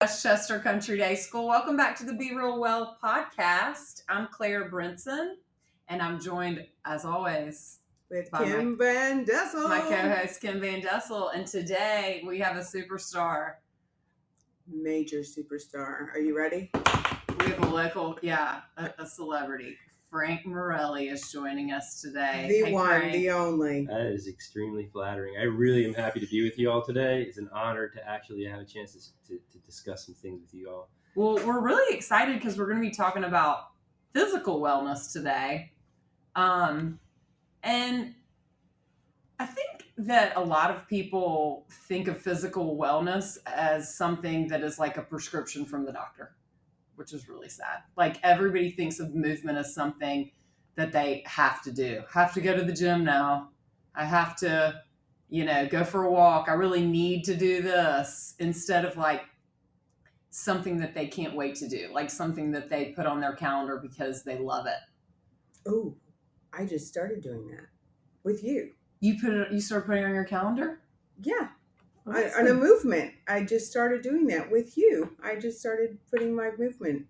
Westchester Country Day School. Welcome back to the Be Real Well podcast. I'm Claire Brinson, and I'm joined, as always, with Kim Van Dessel, my co-host Kim Van Dessel, and today we have a superstar. Major superstar. Are you ready? We have a local, a celebrity. Frank Morelli is joining us today. The one, Frank. The only. That is extremely flattering. I really am happy to be with you all today. It's an honor to actually have a chance to discuss some things with you all. Well, we're really excited because we're going to be talking about physical wellness today. And I think that a lot of people think of physical wellness as something that is like a prescription from the doctor, which is really sad. Like everybody thinks of movement as something that they have to do. Have to go to the gym now. I have to, go for a walk. I really need to do this, instead of like something that they can't wait to do, like something that they put on their calendar because they love it. Oh, I just started doing that with you. You started putting it on your calendar? Yeah. On a movement. I just started doing that with you. I just started putting my movement.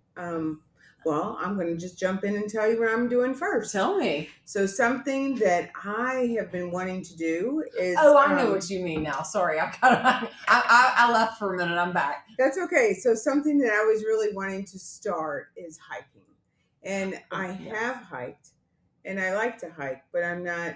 Well, I'm going to just jump in and tell you what I'm doing first. Tell me. So something that I have been wanting to do is... Oh, I know what you mean now. Sorry. I left for a minute. I'm back. That's okay. So something that I was really wanting to start is hiking. And I have hiked and I like to hike, but I'm not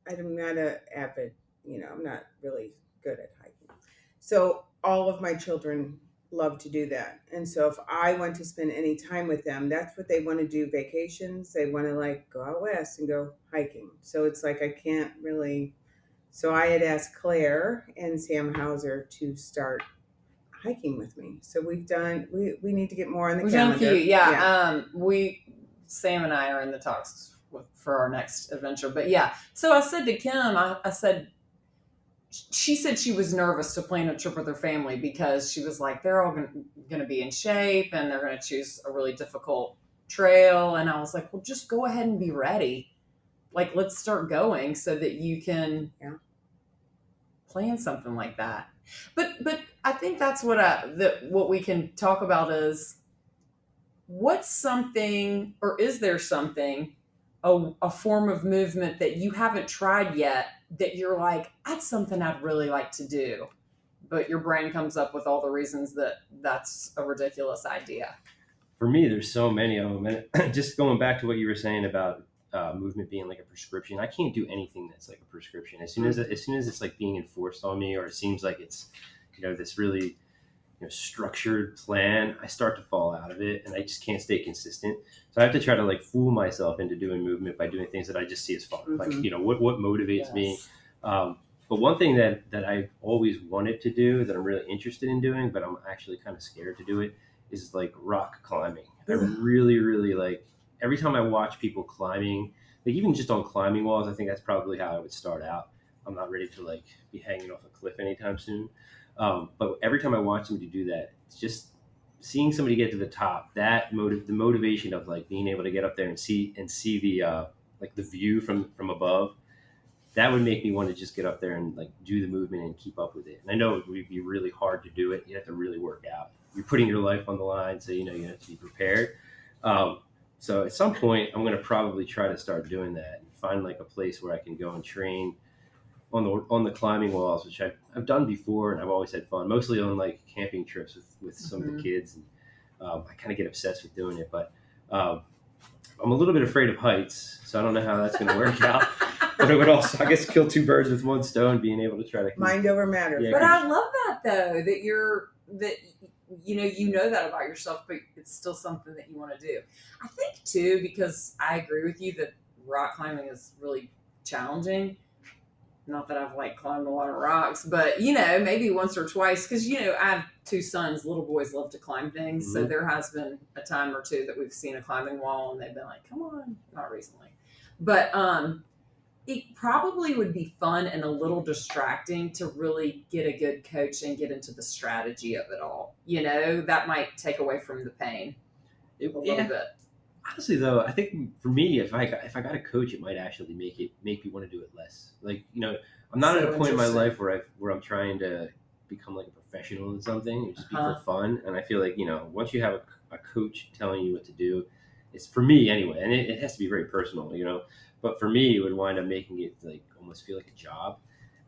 an avid, I'm not really good at hiking. So all of my children love to do that. And so if I want to spend any time with them, that's what they want to do. Vacations, they want to go out west and go hiking. So it's like I can't really. So I had asked Claire and Sam Hauser to start hiking with me. So we need to get more on the calendar. Done a few, yeah. Sam and I are in the talks for our next adventure. But yeah, so I said to Kim, she said she was nervous to plan a trip with her family because she was like, they're all going to be in shape and they're going to choose a really difficult trail. And I was like, well, just go ahead and be ready. Like, let's start going so that you can plan something like that. But I think that's what we can talk about is what's something, or is there something, a form of movement that you haven't tried yet that you're like, that's something I'd really like to do, but your brain comes up with all the reasons that's a ridiculous idea? For me, there's so many of them. And just going back to what you were saying about movement being like a prescription, I can't do anything that's like a prescription. As soon as it's like being enforced on me, or it seems like it's, this really structured plan, I start to fall out of it and I just can't stay consistent. So I have to try to like fool myself into doing movement by doing things that I just see as fun. Mm-hmm. Like, what motivates me. But one thing that I've always wanted to do that I'm really interested in doing, but I'm actually kind of scared to do it, is like rock climbing. I really, really like, every time I watch people climbing, like even just on climbing walls, I think that's probably how I would start out. I'm not ready to like be hanging off a cliff anytime soon. But every time I watch somebody do that, it's just seeing somebody get to the top, the motivation of like being able to get up there and see the like the view from above, that would make me want to just get up there and like do the movement and keep up with it. And I know it would be really hard to do it. You have to really work out. You're putting your life on the line, so you have to be prepared. So at some point, I'm going to probably try to start doing that and find like a place where I can go and train on the climbing walls, which I've done before, and I've always had fun, mostly on like camping trips with some of the kids. And I kind of get obsessed with doing it, but I'm a little bit afraid of heights, so I don't know how that's going to work out. But it would also, I guess, kill two birds with one stone, being able to try to mind over matter. Yeah, but I love that though, that you know that about yourself, but it's still something that you want to do. I think too, because I agree with you that rock climbing is really challenging. Not that I've like climbed a lot of rocks, but maybe once or twice, because I have two sons. Little boys love to climb things, mm-hmm. So there has been a time or two that we've seen a climbing wall and they've been like, "Come on!" Not recently, but it probably would be fun and a little distracting to really get a good coach and get into the strategy of it all. That might take away from the pain a little bit. Honestly, though, I think for me, if I got a coach, it might actually make me want to do it less. Like, I'm not at a point in my life where I'm trying to become like a professional in something. It would just be Uh-huh. for fun. And I feel like, once you have a coach telling you what to do, it's for me anyway, and it has to be very personal, but for me, it would wind up making it like almost feel like a job.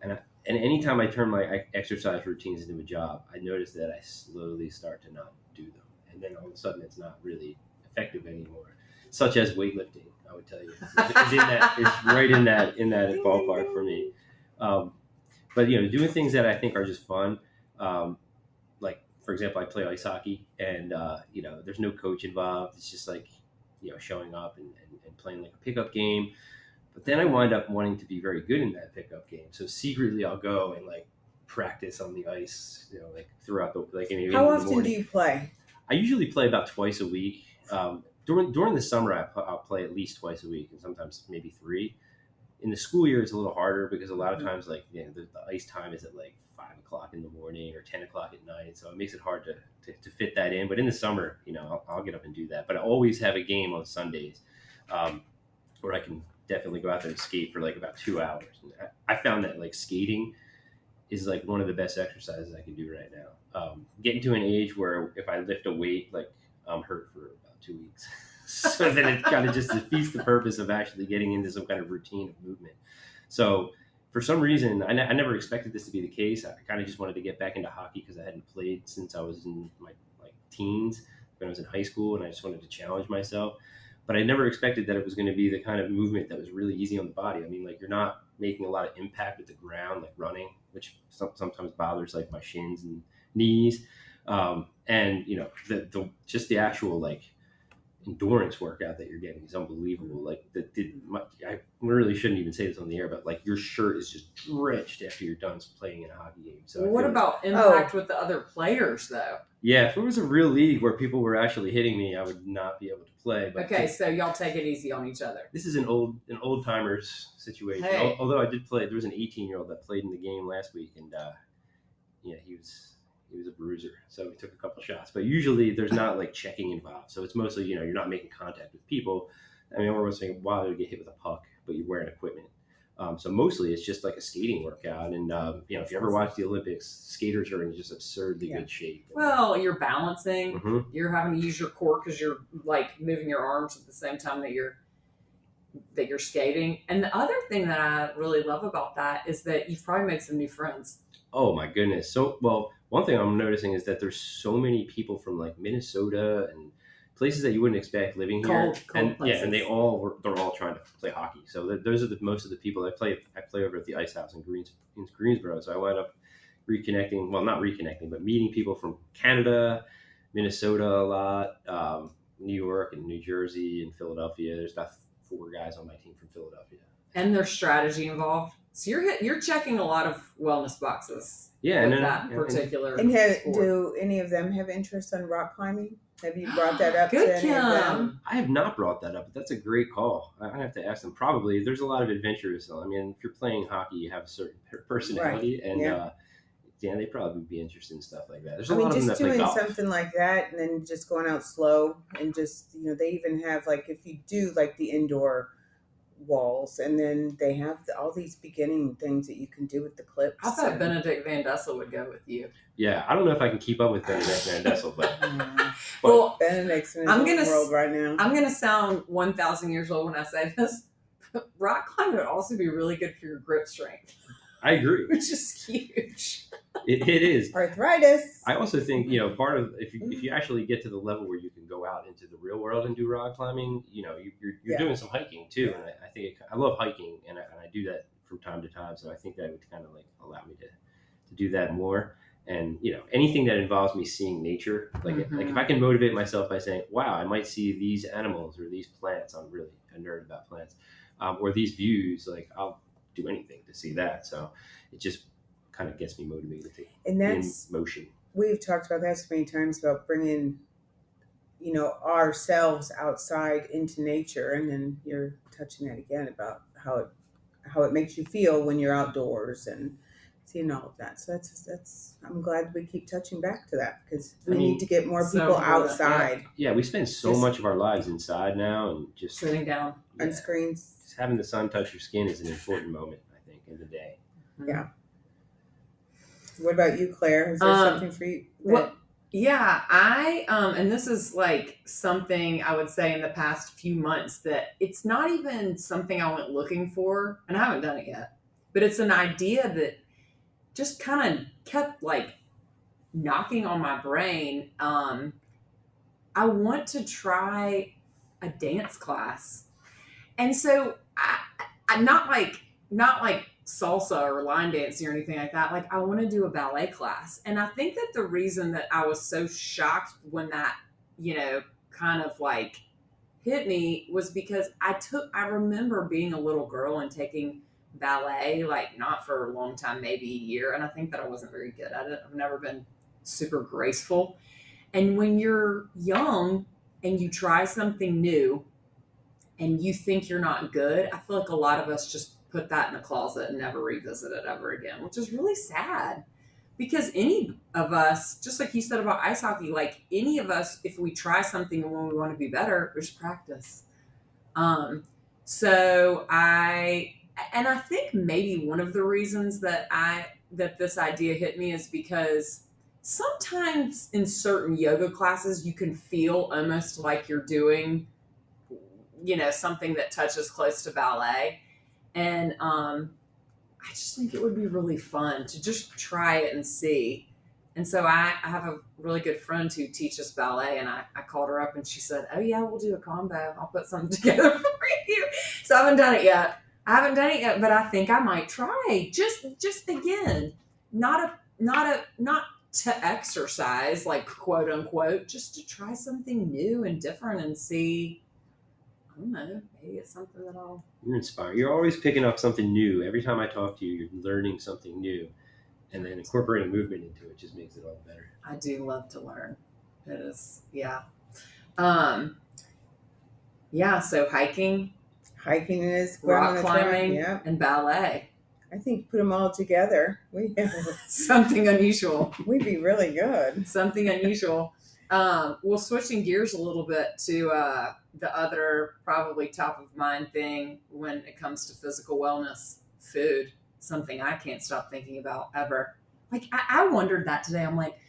And anytime I turn my exercise routines into a job, I notice that I slowly start to not do them. And then all of a sudden it's not really effective anymore, such as weightlifting. I would tell you, it's right in that ballpark for me. But doing things that I think are just fun, like for example, I play ice hockey, and there's no coach involved. It's just like showing up and playing like a pickup game. But then I wind up wanting to be very good in that pickup game. So secretly, I'll go and like practice on the ice, like throughout the like. How often do you play? I usually play about twice a week. During the summer, I'll play at least twice a week, and sometimes maybe 3. In the school year, it's a little harder because a lot of times, like the ice time is at like 5 o'clock in the morning or 10 o'clock at night, so it makes it hard to fit that in. But in the summer, I'll get up and do that. But I always have a game on Sundays, where I can definitely go out there and skate for like about 2 hours. And I found that like skating is like one of the best exercises I can do right now. Getting to an age where if I lift a weight, like I'm hurt for about 2 weeks. So then it kind of just defeats the purpose of actually getting into some kind of routine of movement. So for some reason, I never expected this to be the case. I kind of just wanted to get back into hockey because I hadn't played since I was in my teens, when I was in high school, and I just wanted to challenge myself. But I never expected that it was going to be the kind of movement that was really easy on the body. I mean, like you're not making a lot of impact with the ground, like running, which sometimes bothers like my shins and knees. And just the actual like endurance workout that you're getting is unbelievable. Like I really shouldn't even say this on the air, but like your shirt is just drenched after you're done playing in a hockey game. So what about impact with the other players though? Yeah, if it was a real league where people were actually hitting me, I would not be able to play. But okay, so y'all take it easy on each other. This is an old timers situation. Hey. Although I did play, there was an 18-year-old that played in the game last week, and he was a bruiser, so he took a couple shots. But usually there's not like checking involved, so it's mostly you're not making contact with people. I mean, we're once in a while you get hit with a puck, but you're wearing equipment. So mostly it's just like a skating workout. And, if you ever watch the Olympics, skaters are in just absurdly good shape. Well, you're balancing. You're having to use your core because you're like moving your arms at the same time that you're skating. And the other thing that I really love about that is that you've probably made some new friends. Oh, my goodness. So, well, one thing I'm noticing is that there's so many people from like Minnesota and places that you wouldn't expect living here, and places. And they're all trying to play hockey. So those are most of the people I play over at the Ice House in Greensboro. So I wound up not reconnecting, but meeting people from Canada, Minnesota a lot, New York and New Jersey and Philadelphia. There's about 4 guys on my team from Philadelphia. And there's strategy involved. So you're checking a lot of wellness boxes. Yeah, and that particular. And do any of them have interest in rock climbing? Have you brought that up? Good, to any of them? I have not brought that up, but that's a great call. I have to ask them. Probably there's a lot of adventurous. I mean, if you're playing hockey, you have a certain personality, right. And they probably would be interested in stuff like that. There's a lot of them that play golf. Just doing something like that, and then just going out slow, and just they even have like if you do like the indoor walls, and then they have all these beginning things that you can do with the clips. I thought Benedict Van Dessel would go with you. Yeah, I don't know if I can keep up with Benedict Van Dessel, but well, Benedict's in his world right now. I'm gonna sound 1,000 years old when I say this. Rock climbing would also be really good for your grip strength. I agree, which is huge. It is arthritis. I also think part of if you actually get to the level where you can go out into the real world and do rock climbing, you're doing some hiking too, and I think I love hiking, and I do that from time to time. So I think that would kind of like allow me to do that more. And anything that involves me seeing nature, like if I can motivate myself by saying, "Wow, I might see these animals or these plants." I'm really a nerd about plants, or these views. Like I'll do anything to see that. So it just kind of gets me motivated to and that's in motion. We've talked about that so many times about bringing ourselves outside into nature, and then you're touching that again about how it makes you feel when you're outdoors and seeing all of that. So that's I'm glad we keep touching back to that, because we need to get more people outside. Yeah, we spend so much of our lives inside now, and just sitting down on screens. Just having the sun touch your skin is an important moment, I think, in the day. Yeah. What about you, Claire? Is there something for you? Well, yeah, and this is like something I would say in the past few months that it's not even something I went looking for, and I haven't done it yet, but it's an idea that just kind of kept like knocking on my brain. I want to try a dance class. And so I not like salsa or line dancing or anything like that. Like I want to do a ballet class. And I think that the reason that I was so shocked when that, kind of like hit me was because I remember being a little girl and taking ballet, like not for a long time, maybe a year. And I think that I wasn't very good at it. I've never been super graceful. And when you're young and you try something new and you think you're not good, I feel like a lot of us just put that in a closet and never revisit it ever again, which is really sad. Because any of us, just like you said about ice hockey, like any of us, if we try something and when we want to be better, there's practice. So I think maybe one of the reasons that this idea hit me is because sometimes in certain yoga classes, you can feel almost like you're doing, something that touches close to ballet. And I just think it would be really fun to just try it and see. And so I have a really good friend who teaches ballet, and I called her up and she said, "Oh yeah, we'll do a combo. I'll put something together for you." So I haven't done it yet. But I think I might try just again, not to exercise, like quote unquote, just to try something new and different and see. I don't know, maybe it's something that You're inspired. You're always picking up something new. Every time I talk to you, you're learning something new. And then incorporating movement into it just makes it all better. I do love to learn. It is, yeah. So hiking is rock climbing, yeah, and ballet. I think put them all together. We something unusual. We'd be really good. Something unusual. Well, switching gears a little bit to the other probably top of mind thing when it comes to physical wellness, food, something I can't stop thinking about ever. Like I wondered that today. I'm like,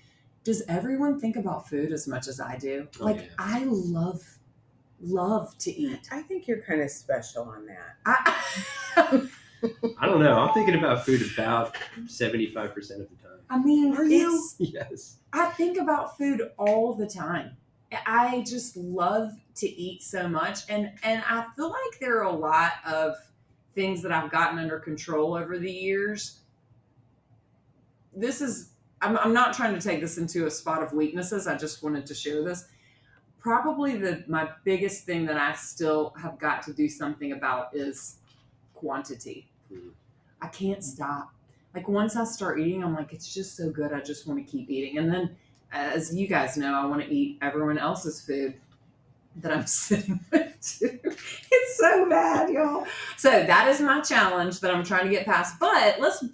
does everyone think about food as much as I do? Oh, like yeah. I love to eat. I think you're kind of special on that. I don't know. I'm thinking about food about 75% of the time. I mean, Are you? Yes. I think about food all the time. I just love to eat so much. And I feel like there are a lot of things that I've gotten under control over the years. I'm not trying to take this into a spot of weaknesses. I just wanted to share this. Probably my biggest thing that I still have got to do something about is quantity. I can't stop. Like once I start eating, I'm like, it's just so good. I just want to keep eating. And then as you guys know, I want to eat everyone else's food that I'm sitting with too. It's so bad, y'all. So that is my challenge that I'm trying to get past. But let's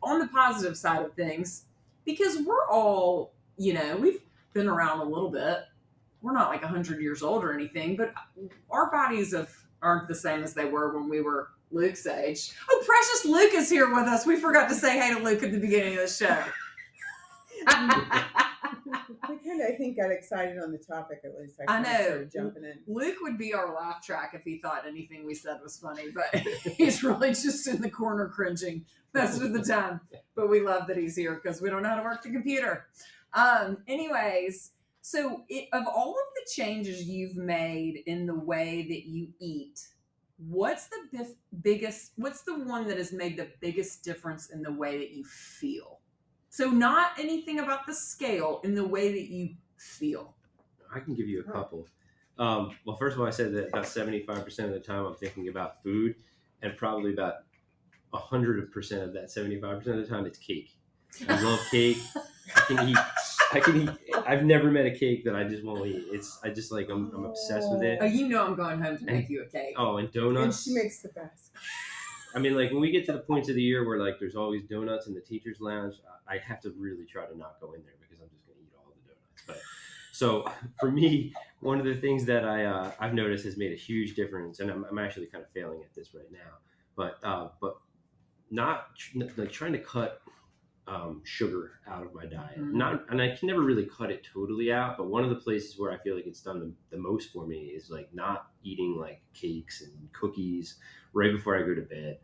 on the positive side of things, because we're all, we've been around a little bit. We're not like 100 years old or anything, but our bodies aren't the same as they were when we were Luke's age. Oh, precious Luke is here with us. We forgot to say hey to Luke at the beginning of the show. We kind of, I think, got excited on the topic at least. I know. Started jumping in. Luke would be our laugh track if he thought anything we said was funny, but he's really just in the corner cringing most of the time. But we love that he's here because we don't know how to work the computer. Anyways, so of all of the changes you've made in the way that you eat, what's the one that has made the biggest difference in the way that you feel? So not anything about the scale, in the way that you feel. I can give you a couple. Well, first of all, I said that about 75% of the time I'm thinking about food, and probably about 100% of that 75% of the time it's cake. I love cake. I can eat. I've never met a cake that I just won't eat. I'm obsessed with it. Oh, I'm going home to make you a cake. Oh, and donuts. And she makes the best. I mean, like when we get to the points of the year where like there's always donuts in the teacher's lounge, I have to really try to not go in there because I'm just going to eat all the donuts. But so for me, one of the things that I've noticed has made a huge difference, and I'm actually kind of failing at this right now, but not like trying to cut sugar out of my diet. Mhm. And I can never really cut it totally out, but one of the places where I feel like it's done the most for me is like not eating like cakes and cookies right before I go to bed.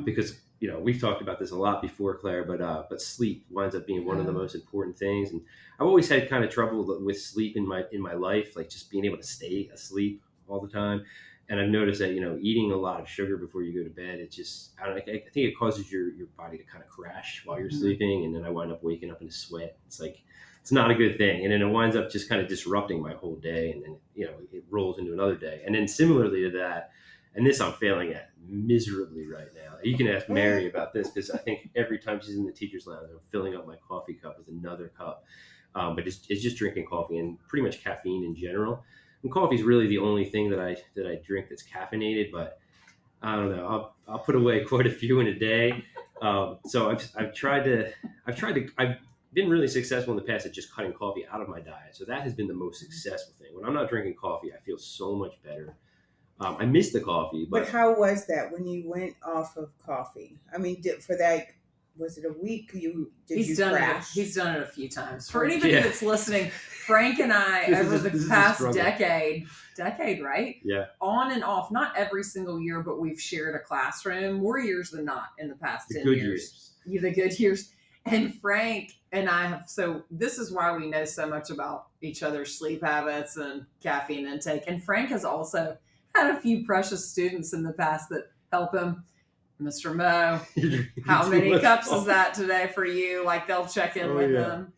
Because we've talked about this a lot before, Claire, but sleep winds up being one of the Yeah. most important things, and I've always had kind of trouble with sleep in my life, like just being able to stay asleep all the time. And I've noticed that eating a lot of sugar before you go to bed, it just I don't know, I think it causes your body to kind of crash while you're Mhm. sleeping, and then I wind up waking up in a sweat. It's like it's not a good thing, and then it winds up just kind of disrupting my whole day, and then it rolls into another day, and then similarly to that. And this I'm failing at miserably right now. You can ask Mary about this because I think every time she's in the teacher's lounge, I'm filling up my coffee cup with another cup. But it's just drinking coffee and pretty much caffeine in general. And coffee is really the only thing that I drink that's caffeinated. But I don't know. I'll put away quite a few in a day. So I've been really successful in the past at just cutting coffee out of my diet. So that has been the most successful thing. When I'm not drinking coffee, I feel so much better. I miss the coffee, But but how was that when you went off of coffee? I mean, for that, was it a week? Did you crash? He's done it a few times. For anybody Yeah. that's listening, Frank and I This over is a the past struggle. decade, right? yeah, On and off, not every single year, but we've shared a classroom more years than not in the past the 10 good years. years. Yeah, the good years. And Frank and I have, so this is why we know so much about each other's sleep habits and caffeine intake. And Frank has also had a few precious students in the past that help him. Mr. Mo, how many cups is that today for you? Like they'll check in with him.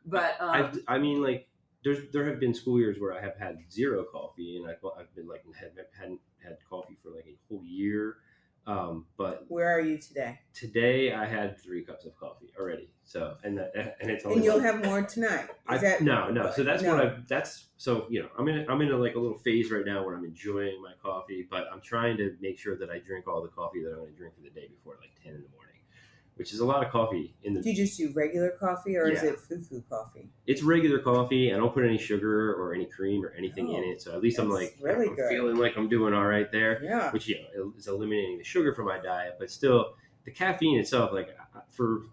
But I mean, like there have been school years where I have had zero coffee, and I've been like hadn't had coffee for like a whole year. But where are you today? Today I had 3 cups of coffee already. So and it's only and you'll have more tonight. No. So that's I'm in like a little phase right now where I'm enjoying my coffee, but I'm trying to make sure that I drink all the coffee that I'm going to drink for the day before like 10 in the morning, which is a lot of coffee in the. Do you just do regular coffee or is Yeah. it foo-foo coffee? It's regular coffee. I don't put any sugar or any cream or anything in Oh, it, so at least I'm that's like really I'm good. feeling like I'm doing all right there. Yeah. Which is eliminating the sugar from my diet, but still the caffeine itself. Like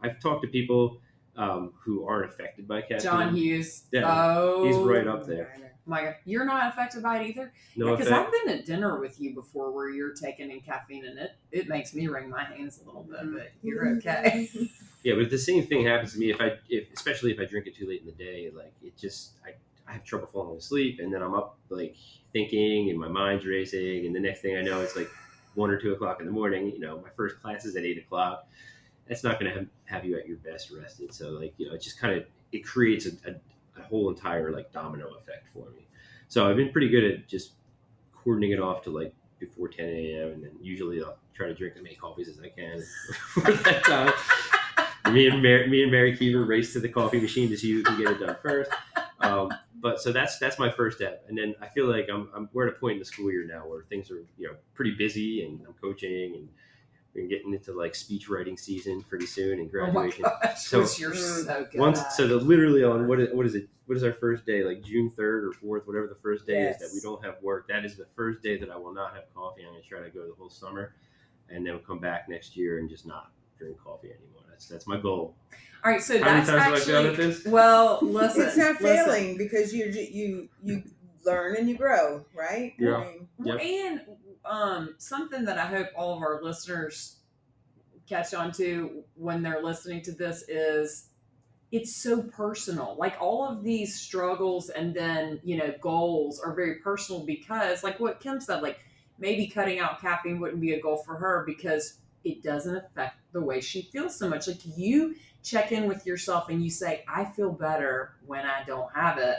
I've talked to people who aren't affected by caffeine. John Hughes. Yeah, he's right up there. My God, you're not affected by it either? No Because effect. I've been at dinner with you before where you're taking in caffeine and it makes me wring my hands a little bit, but you're okay. Yeah, but the same thing happens to me especially if I drink it too late in the day. Like it just I have trouble falling asleep, and then I'm up like thinking, and my mind's racing, and the next thing I know, it's like 1 or 2 o'clock in the morning. My first class is at 8 o'clock. That's not going to have you at your best rested. So like it just kind of it creates a whole entire like domino effect for me. So I've been pretty good at just cordoning it off to like before 10 a.m. and then usually I'll try to drink as many coffees as I can for that time. Me and Mary Keever race to the coffee machine to see who can get it done first. But so that's my first step, and then I feel like we're at a point in the school year now where things are pretty busy, and I'm coaching, and we're getting into like speech writing season pretty soon and graduation. Oh my gosh, So which you're so good at. Literally on what is it? What is our first day? Like June 3rd or 4th, whatever the first day Yes. is that we don't have work. That is the first day that I will not have coffee. I'm going to try to go the whole summer, and then we'll come back next year and just not drink coffee anymore. That's my goal. All right, so How many that's times have I actually failed at this? well. Listen, It's not listen. failing because you learn and you grow, right? Yeah. I mean, Well, and something that I hope all of our listeners catch on to when they're listening to this is it's so personal. Like all of these struggles and then, goals are very personal because like what Kim said, like maybe cutting out caffeine wouldn't be a goal for her because it doesn't affect the way she feels so much. Like you check in with yourself and you say, I feel better when I don't have it.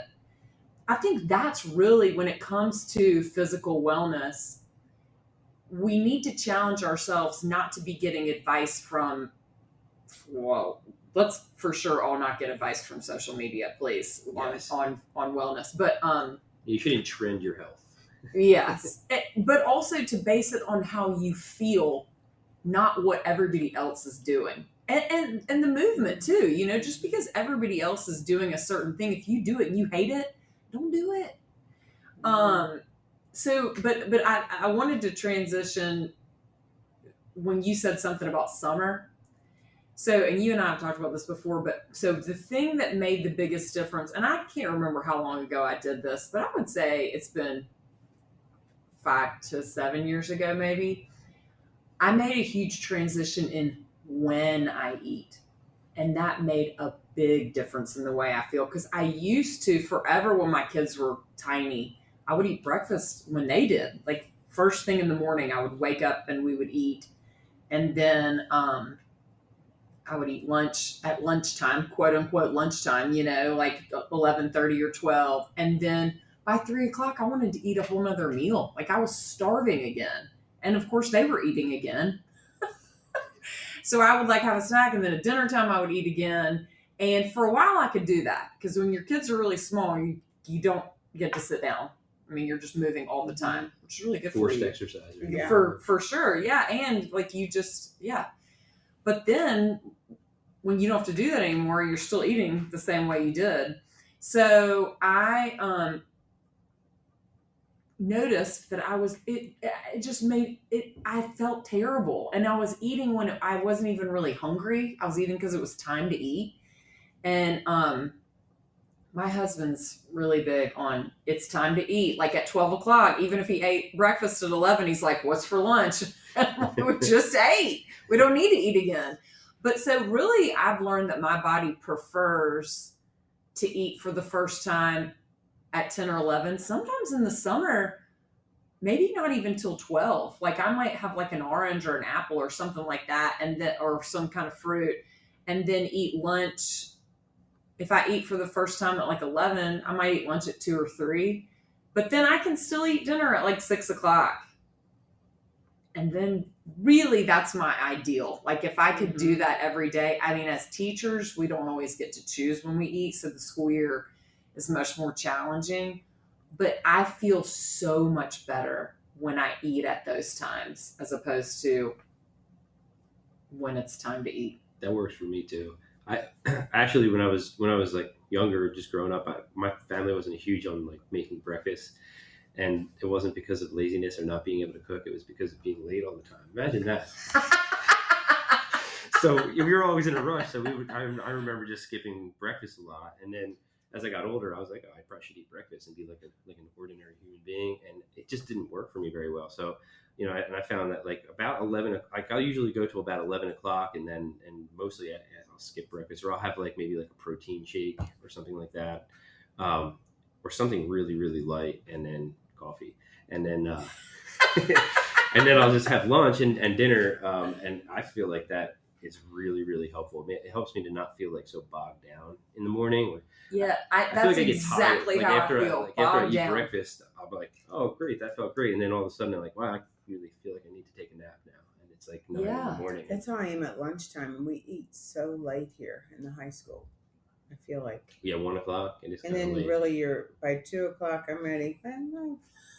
I think that's really when it comes to physical wellness, we need to challenge ourselves not to be getting advice from, well, let's for sure all not get advice from social media, please, Yes. on wellness. But You shouldn't trend your health. yes, but also to base it on how you feel, not what everybody else is doing. And the movement too, just because everybody else is doing a certain thing, if you do it and you hate it, don't do it. So, but I wanted to transition when you said something about summer. So, and you and I have talked about this before, but so the thing that made the biggest difference, and I can't remember how long ago I did this, but I would say it's been 5 to 7 years ago, maybe. I made a huge transition in when I eat. And that made a big difference in the way I feel. Because I used to, forever when my kids were tiny, I would eat breakfast when they did. Like first thing in the morning, I would wake up and we would eat. And then I would eat lunch at lunchtime, quote unquote lunchtime, like 11:30 or 12. And then by 3 o'clock, I wanted to eat a whole nother meal. Like I was starving again. And of course, they were eating again. So I would like have a snack, and then at dinner time I would eat again. And for a while I could do that because when your kids are really small, you don't get to sit down. I mean, you're just moving all the time, which is really good Forced for you. exercise. Right? Yeah. For sure, yeah. And like you just But then when you don't have to do that anymore, you're still eating the same way you did. So I noticed that it just made it, I felt terrible, and I was eating when I wasn't even really hungry. I was eating because it was time to eat. And my husband's really big on it's time to eat, like at 12 o'clock. Even if he ate breakfast at 11, he's like, what's for lunch? We just ate, we don't need to eat again. But so really I've learned that my body prefers to eat for the first time at 10 or 11, sometimes in the summer, maybe not even till 12. Like I might have like an orange or an apple or something like that, and then, or some kind of fruit, and then eat lunch. If I eat for the first time at like 11, I might eat lunch at 2 or 3, but then I can still eat dinner at like 6 o'clock. And then really that's my ideal. Like if I could do that every day. I mean, as teachers, we don't always get to choose when we eat. So the school year is much more challenging, but I feel so much better when I eat at those times as opposed to when it's time to eat. That works for me too. I actually, when I was like younger, just growing up, my family wasn't huge on like making breakfast, and it wasn't because of laziness or not being able to cook. It was because of being late all the time. Imagine that. So we were always in a rush. So I remember just skipping breakfast a lot, and then as I got older, I was like, oh, I probably should eat breakfast and be like an ordinary human being, and it just didn't work for me very well. So, I found that like about 11, like I'll usually go to about 11 o'clock, and mostly I'll skip breakfast, or I'll have like maybe like a protein shake or something like that, or something really really light, and then coffee, and then and then I'll just have lunch and dinner, and I feel like that is really really helpful. It helps me to not feel like so bogged down in the morning. Yeah, I feel that's like I get exactly tired. how After I feel. after I eat down. breakfast, I'll be like, oh great, that felt great, and then all of a sudden I'm like, wow, I really feel like I need to take a nap now, and it's like 9 in the morning. That's how I am at lunchtime, and we eat so late here in the high school. I feel like 1 o'clock, and it's and then late. really you're by 2 o'clock. I'm ready.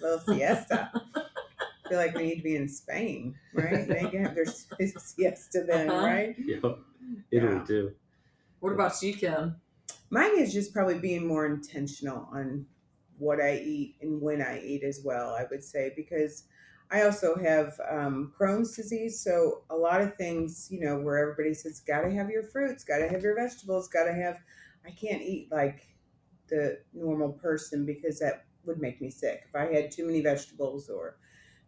Little siesta. I feel like we need to be in Spain, right? They can have their siesta then, right? Yep. Italy too. What about you, Kim? Mine is just probably being more intentional on what I eat and when I eat as well, I would say, because I also have Crohn's disease. So a lot of things, where everybody says, got to have your fruits, got to have your vegetables, I can't eat like the normal person because that would make me sick. If I had too many vegetables or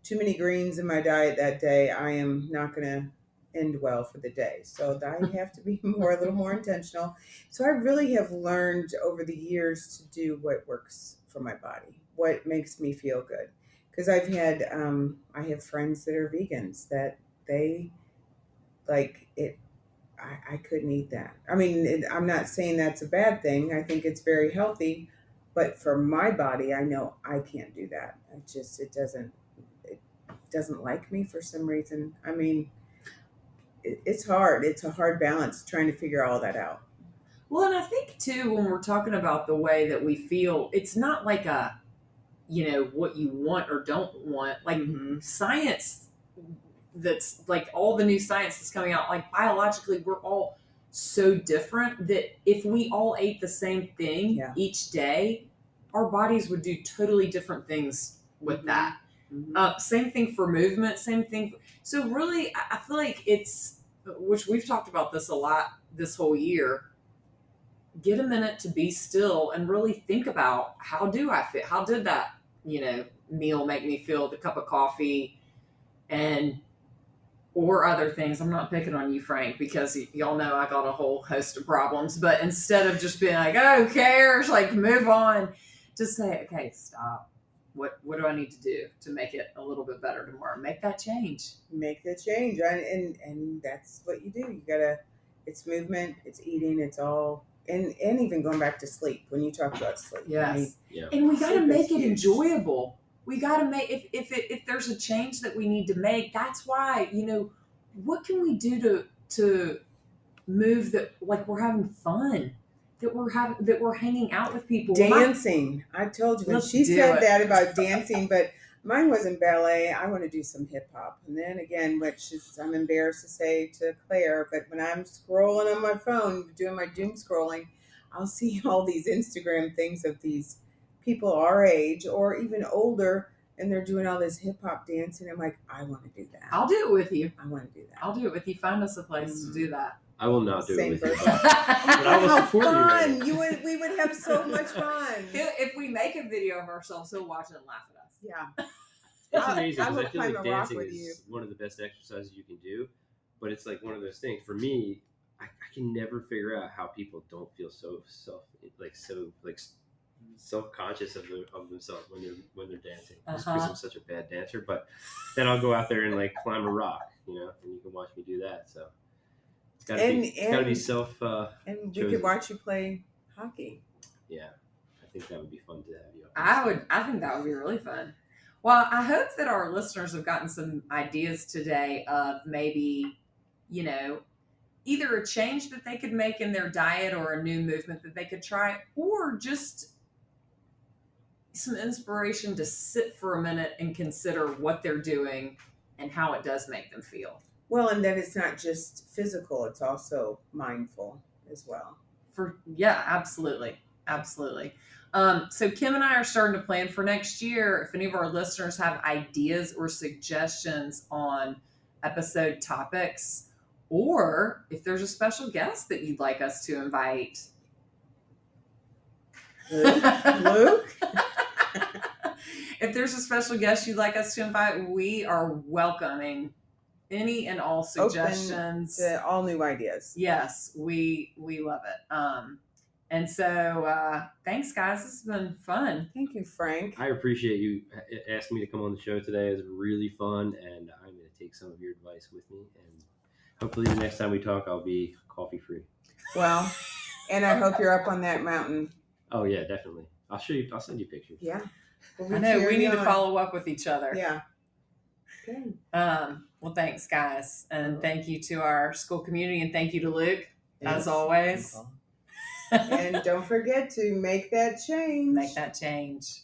too many greens in my diet that day, I am not going to end well for the day. So I have to be a little more intentional. So I really have learned over the years to do what works for my body, what makes me feel good. Because I've had, I have friends that are vegans that they like it. I couldn't eat that. I mean, I'm not saying that's a bad thing. I think it's very healthy, but for my body, I know I can't do that. It doesn't like me for some reason. I mean, it's hard. It's a hard balance trying to figure all that out. Well, and I think too, when we're talking about the way that we feel, it's not like what you want or don't want. Like science, that's like all the new science that's coming out, like biologically, we're all so different that if we all ate the same thing each day, our bodies would do totally different things with that. Same thing for movement, same thing. So really, I feel like it's which we've talked about this a lot this whole year, get a minute to be still and really think about, how do I feel? How did that, meal make me feel? The cup of coffee and or other things. I'm not picking on you, Frank, because y'all know I got a whole host of problems. But instead of just being like, oh, who cares? Like, move on. Just say, okay, stop. What do I need to do to make it a little bit better tomorrow? Make that change. Make the change. And that's what you do. You gotta, it's movement, it's eating, it's all, and even going back to sleep when you talk about sleep. Yes. Yeah. And we got to Sleep make is it huge. enjoyable. We got to make, if there's a change that we need to make, that's why, what can we do to move that, like, we're having fun, that we're hanging out with people. Dancing. I told you when Let's she do said it. that about dancing, but mine wasn't ballet. I want to do some hip hop. And then again, which is, I'm embarrassed to say to Claire, but when I'm scrolling on my phone, doing my doom scrolling, I'll see all these Instagram things of these people our age or even older, and they're doing all this hip hop dancing. I'm like, I want to do that. I'll do it with you. I want to do that. I'll do it with you. Find us a place to do that. I will not do Same it with you. person. But I will How support fun! you. We would have so much fun. If we make a video of ourselves, he'll watch it and laugh at us. Yeah. It's amazing I because will I feel climb like a rock dancing with is you. one of the best exercises you can do, but it's like one of those things. For me, I can never figure out how people don't feel so self-conscious of themselves when they're dancing. Just because I'm such a bad dancer, but then I'll go out there and like climb a rock, and you can watch me do that. So it's gotta be self. And we chosen. could watch you play hockey. Yeah, I think that would be fun to have you. I think that would be really fun. Well, I hope that our listeners have gotten some ideas today of maybe, either a change that they could make in their diet or a new movement that they could try, or just some inspiration to sit for a minute and consider what they're doing and how it does make them feel. Well, and that it's not just physical, it's also mindful as well. Absolutely. Absolutely. So Kim and I are starting to plan for next year. If any of our listeners have ideas or suggestions on episode topics, or if there's a special guest that you'd like us to invite. Luke? If there's a special guest you'd like us to invite, we are welcoming any and all suggestions. Open to all new ideas. Yes, we love it. And so, thanks, guys. This has been fun. Thank you, Frank. I appreciate you asking me to come on the show today. It was really fun, and I'm going to take some of your advice with me. And hopefully, the next time we talk, I'll be coffee free. Well, and I hope you're up on that mountain. Oh yeah, definitely. I'll show you. I'll send you pictures. Yeah. I know we need to follow up with each other. Yeah. Good. Well, thanks, guys, and thank you to our school community, and thank you to Luke, as always. And don't forget to make that change. Make that change.